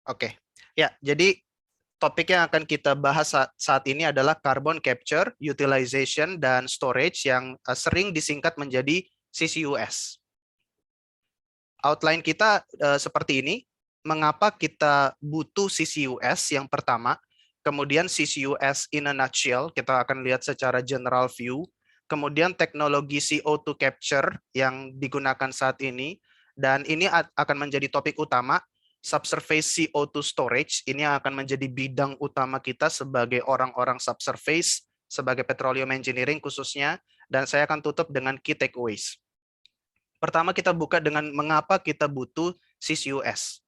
Oke. Ya, jadi topik yang akan kita bahas saat ini adalah carbon capture, utilization, dan storage yang sering disingkat menjadi CCUS. Outline kita seperti ini. Mengapa kita butuh CCUS yang pertama, kemudian CCUS in a nutshell, kita akan lihat secara general view, kemudian teknologi CO2 capture yang digunakan saat ini, dan ini akan menjadi topik utama, subsurface CO2 storage, ini akan menjadi bidang utama kita sebagai orang-orang subsurface, sebagai petroleum engineering khususnya, dan saya akan tutup dengan key takeaways. Pertama kita buka dengan mengapa kita butuh CCUS.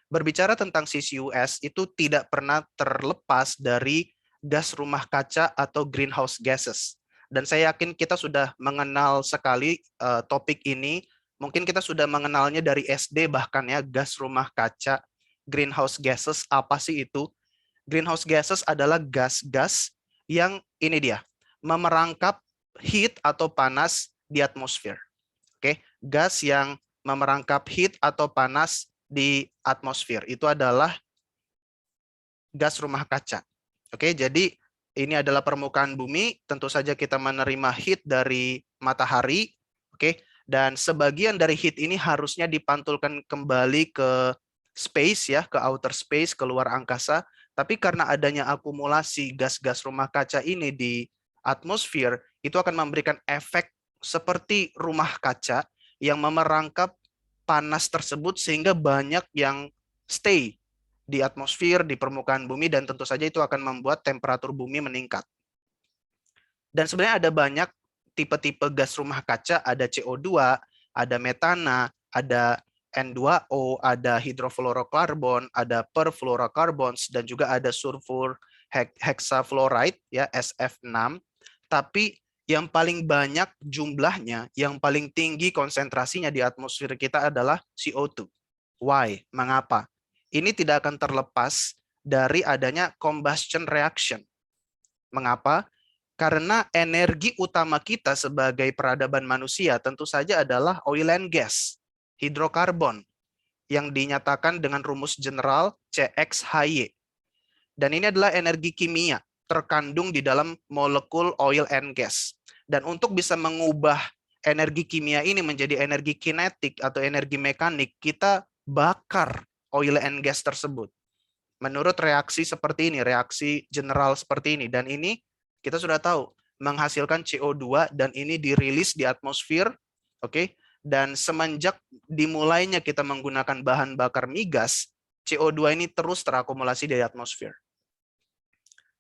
Berbicara tentang CCUS itu tidak pernah terlepas dari gas rumah kaca atau greenhouse gases. Dan saya yakin kita sudah mengenal sekali topik ini. Mungkin kita sudah mengenalnya dari SD bahkan ya, gas rumah kaca, greenhouse gases, apa sih itu? Greenhouse gases adalah gas-gas yang ini dia, memerangkap heat atau panas di atmosfer. Oke, gas yang memerangkap heat atau panas di atmosfer itu adalah gas rumah kaca. Oke, jadi ini adalah permukaan bumi, tentu saja kita menerima heat dari matahari, oke, dan sebagian dari heat ini harusnya dipantulkan kembali ke space ya, ke outer space, ke luar angkasa, tapi karena adanya akumulasi gas-gas rumah kaca ini di atmosfer, itu akan memberikan efek seperti rumah kaca yang memerangkap panas tersebut sehingga banyak yang stay di atmosfer, di permukaan bumi, dan tentu saja itu akan membuat temperatur bumi meningkat. Dan sebenarnya ada banyak tipe-tipe gas rumah kaca, ada CO2, ada metana, ada N2O, ada hydrofluorocarbon, ada perfluorocarbons, dan juga ada sulfur hexafluoride, ya SF6. Tapi yang paling banyak jumlahnya, yang paling tinggi konsentrasinya di atmosfer kita adalah CO2. Why? Mengapa? Ini tidak akan terlepas dari adanya combustion reaction. Mengapa? Karena energi utama kita sebagai peradaban manusia tentu saja adalah oil and gas, hidrokarbon, yang dinyatakan dengan rumus general CXHY. Dan ini adalah energi kimia terkandung di dalam molekul oil and gas. Dan untuk bisa mengubah energi kimia ini menjadi energi kinetik atau energi mekanik, kita bakar oil and gas tersebut. Menurut reaksi seperti ini, reaksi general seperti ini. Dan ini kita sudah tahu, menghasilkan CO2 dan ini dirilis di atmosfer, oke? Dan semenjak dimulainya kita menggunakan bahan bakar migas, CO2 ini terus terakumulasi di atmosfer.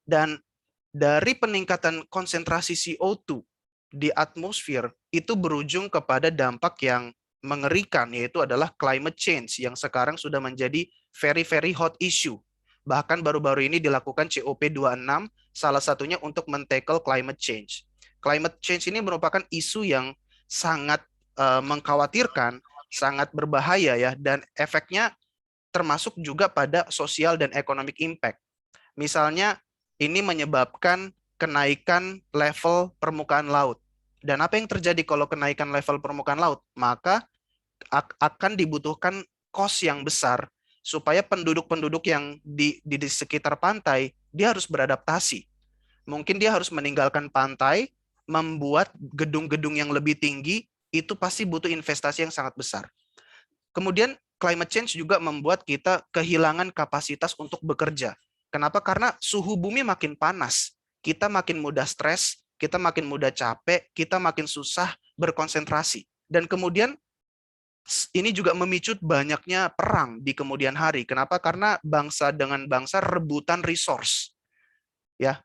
Dan dari peningkatan konsentrasi CO2 di atmosfer itu berujung kepada dampak yang mengerikan, yaitu adalah climate change yang sekarang sudah menjadi very hot issue. Bahkan baru-baru ini dilakukan COP26, salah satunya untuk men-tackle climate change. Climate change ini merupakan isu yang sangat mengkhawatirkan, sangat berbahaya ya, dan efeknya termasuk juga pada sosial dan economic impact. Misalnya ini menyebabkan kenaikan level permukaan laut. Dan apa yang terjadi kalau kenaikan level permukaan laut? Maka akan dibutuhkan cost yang besar supaya penduduk-penduduk yang di sekitar pantai, dia harus beradaptasi. Mungkin dia harus meninggalkan pantai, membuat gedung-gedung yang lebih tinggi, itu pasti butuh investasi yang sangat besar. Kemudian climate change juga membuat kita kehilangan kapasitas untuk bekerja. Kenapa? Karena suhu bumi makin panas, kita makin mudah stres, kita makin mudah capek, kita makin susah berkonsentrasi. Dan kemudian ini juga memicu banyaknya perang di kemudian hari. Kenapa? Karena bangsa dengan bangsa rebutan resource. Ya,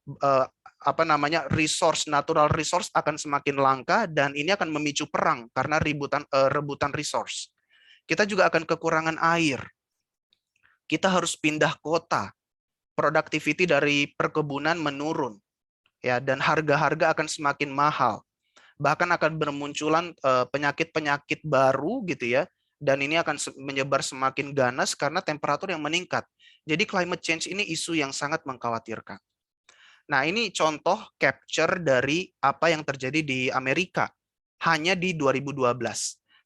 natural resource akan semakin langka dan ini akan memicu perang karena rebutan resource. Kita juga akan kekurangan air. Kita harus pindah kota. Productivity dari perkebunan menurun, ya, dan harga-harga akan semakin mahal. Bahkan akan bermunculan penyakit-penyakit baru gitu ya, dan ini akan menyebar semakin ganas karena temperatur yang meningkat. Jadi climate change ini isu yang sangat mengkhawatirkan. Nah, ini contoh capture dari apa yang terjadi di Amerika hanya di 2012.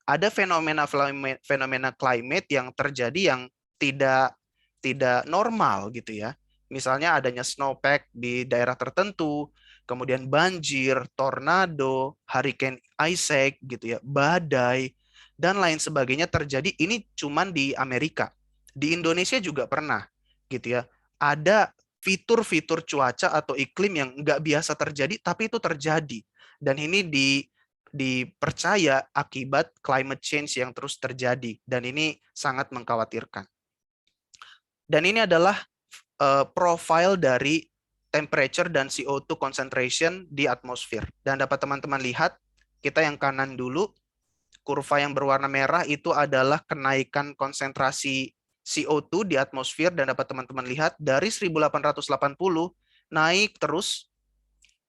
Ada fenomena climate yang terjadi yang tidak tidak normal gitu ya. Misalnya adanya snowpack di daerah tertentu, kemudian banjir, tornado, hurricane Isaac gitu ya, badai dan lain sebagainya terjadi. Ini cuman di Amerika. Di Indonesia juga pernah gitu ya. Ada fitur-fitur cuaca atau iklim yang nggak biasa terjadi, tapi itu terjadi. Dan ini dipercaya akibat climate change yang terus terjadi. Dan ini sangat mengkhawatirkan. Dan ini adalah profile dari temperature dan CO2 concentration di atmosfer. Dan dapat teman-teman lihat, kita yang kanan dulu, kurva yang berwarna merah itu adalah kenaikan konsentrasi CO2 di atmosfer, dan dapat teman-teman lihat dari 1880 naik terus,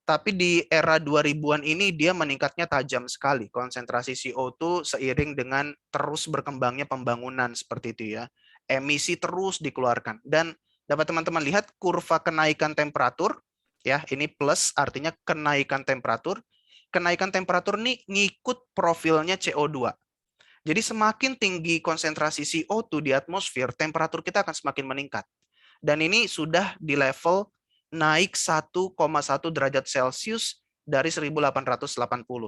tapi di era 2000-an ini dia meningkatnya tajam sekali konsentrasi CO2 seiring dengan terus berkembangnya pembangunan seperti itu ya. Emisi terus dikeluarkan, dan dapat teman-teman lihat kurva kenaikan temperatur ya, ini plus artinya kenaikan temperatur. Kenaikan temperatur ini ngikut profilnya CO2. Jadi semakin tinggi konsentrasi CO2 di atmosfer, temperatur kita akan semakin meningkat. Dan ini sudah di level naik 1,1 derajat Celcius dari 1880,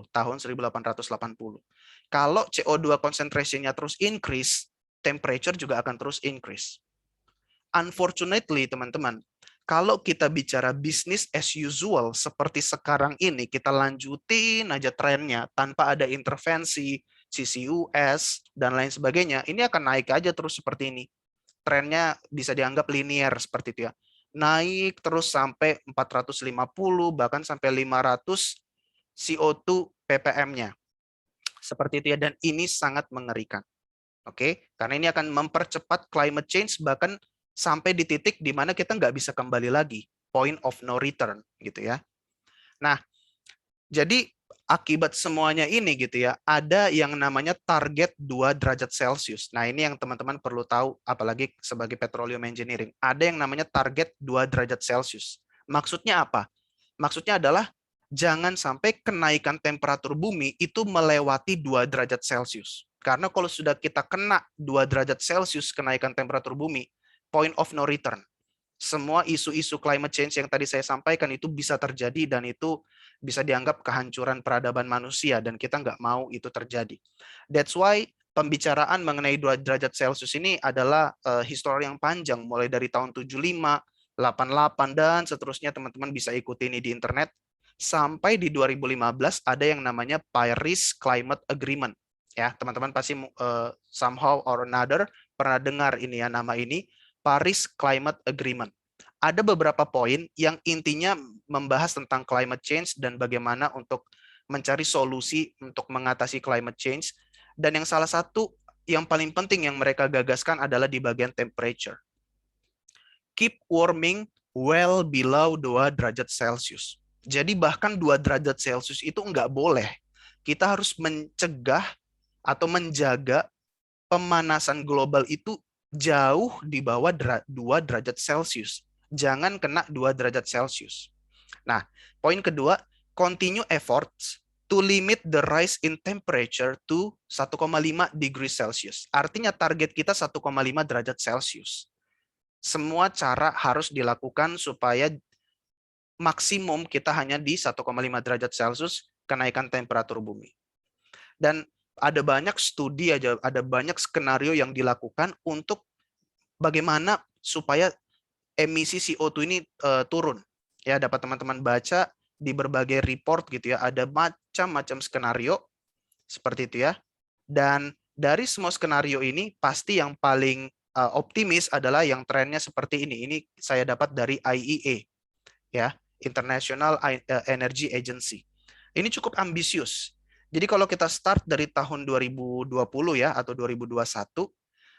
tahun 1880. Kalau CO2 concentration-nya terus increase, temperature juga akan terus increase. Unfortunately, teman-teman, kalau kita bicara business as usual seperti sekarang ini, kita lanjutin aja trennya tanpa ada intervensi, CCUS, dan lain sebagainya, ini akan naik aja terus seperti ini. Trennya bisa dianggap linear seperti itu ya. Naik terus sampai 450, bahkan sampai 500 CO2 ppm-nya. Seperti itu ya, dan ini sangat mengerikan. Oke, karena ini akan mempercepat climate change, bahkan sampai di titik di mana kita nggak bisa kembali lagi, point of no return gitu ya. Nah, jadi akibat semuanya ini gitu ya, ada yang namanya target 2 derajat Celcius. Nah, ini yang teman-teman perlu tahu, apalagi sebagai petroleum engineering. Ada yang namanya target 2 derajat Celcius. Maksudnya apa? Maksudnya adalah jangan sampai kenaikan temperatur bumi itu melewati 2 derajat Celcius. Karena kalau sudah kita kena 2 derajat Celcius kenaikan temperatur bumi, point of no return. Semua isu-isu climate change yang tadi saya sampaikan itu bisa terjadi, dan itu bisa dianggap kehancuran peradaban manusia, dan kita nggak mau itu terjadi. That's why pembicaraan mengenai 2 derajat Celcius ini adalah histori yang panjang, mulai dari tahun 75, 88, dan seterusnya. Teman-teman bisa ikuti ini di internet. Sampai di 2015 ada yang namanya Paris Climate Agreement. Ya, teman-teman pasti somehow or another pernah dengar ini ya, nama ini. Paris Climate Agreement. Ada beberapa poin yang intinya membahas tentang climate change dan bagaimana untuk mencari solusi untuk mengatasi climate change. Dan yang salah satu yang paling penting yang mereka gagaskan adalah di bagian temperature. Keep warming well below 2 derajat Celcius. Jadi bahkan 2 derajat Celcius itu nggak boleh. Kita harus mencegah atau menjaga pemanasan global itu jauh di bawah 2 derajat Celcius. Jangan kena 2 derajat Celcius. Nah, poin kedua, continue efforts to limit the rise in temperature to 1,5 degrees Celsius. Artinya target kita 1,5 derajat Celcius. Semua cara harus dilakukan supaya maksimum kita hanya di 1,5 derajat Celcius kenaikan temperatur bumi. Dan ada banyak studi aja, ada banyak skenario yang dilakukan untuk bagaimana supaya emisi CO2 ini turun. Ya, dapat teman-teman baca di berbagai report gitu ya, ada macam-macam skenario seperti itu ya. Dan dari semua skenario ini pasti yang paling optimis adalah yang trennya seperti ini. Ini saya dapat dari IEA ya, International Energy Agency. Ini cukup ambisius. Jadi kalau kita start dari tahun 2020 ya atau 2021,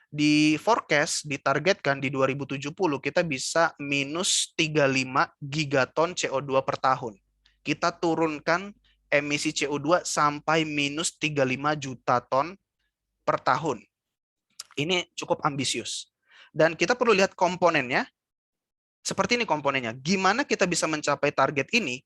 di forecast ditargetkan di 2070 kita bisa minus 35 gigaton CO2 per tahun. Kita turunkan emisi CO2 sampai minus 35 juta ton per tahun. Ini cukup ambisius. Dan kita perlu lihat komponennya. Seperti ini komponennya. Gimana kita bisa mencapai target ini?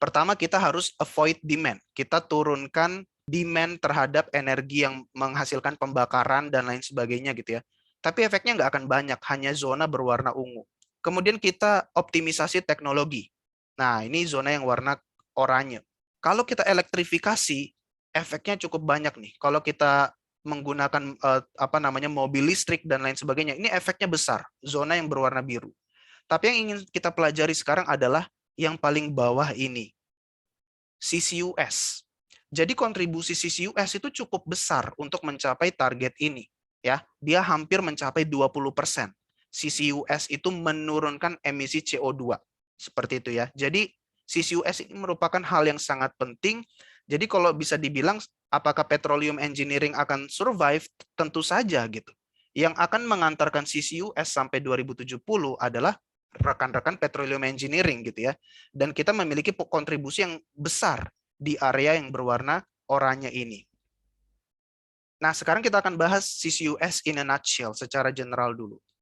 Pertama, kita harus avoid demand. Kita turunkan demand terhadap energi yang menghasilkan pembakaran dan lain sebagainya gitu ya. Tapi efeknya nggak akan banyak, hanya zona berwarna ungu. Kemudian kita optimisasi teknologi. Nah, ini zona yang warna oranye. Kalau kita elektrifikasi, efeknya cukup banyak nih. Kalau kita menggunakan mobil listrik dan lain sebagainya, ini efeknya besar, zona yang berwarna biru. Tapi yang ingin kita pelajari sekarang adalah yang paling bawah ini, CCUS. Jadi kontribusi CCUS itu cukup besar untuk mencapai target ini. Ya, dia hampir mencapai 20%. CCUS itu menurunkan emisi CO2. Seperti itu ya. Jadi CCUS ini merupakan hal yang sangat penting. Jadi kalau bisa dibilang apakah petroleum engineering akan survive? Tentu saja gitu. Yang akan mengantarkan CCUS sampai 2070 adalah rekan-rekan petroleum engineering gitu ya. Dan kita memiliki kontribusi yang besar di area yang berwarna oranye ini. Nah, sekarang kita akan bahas CCUS in a nutshell secara general dulu.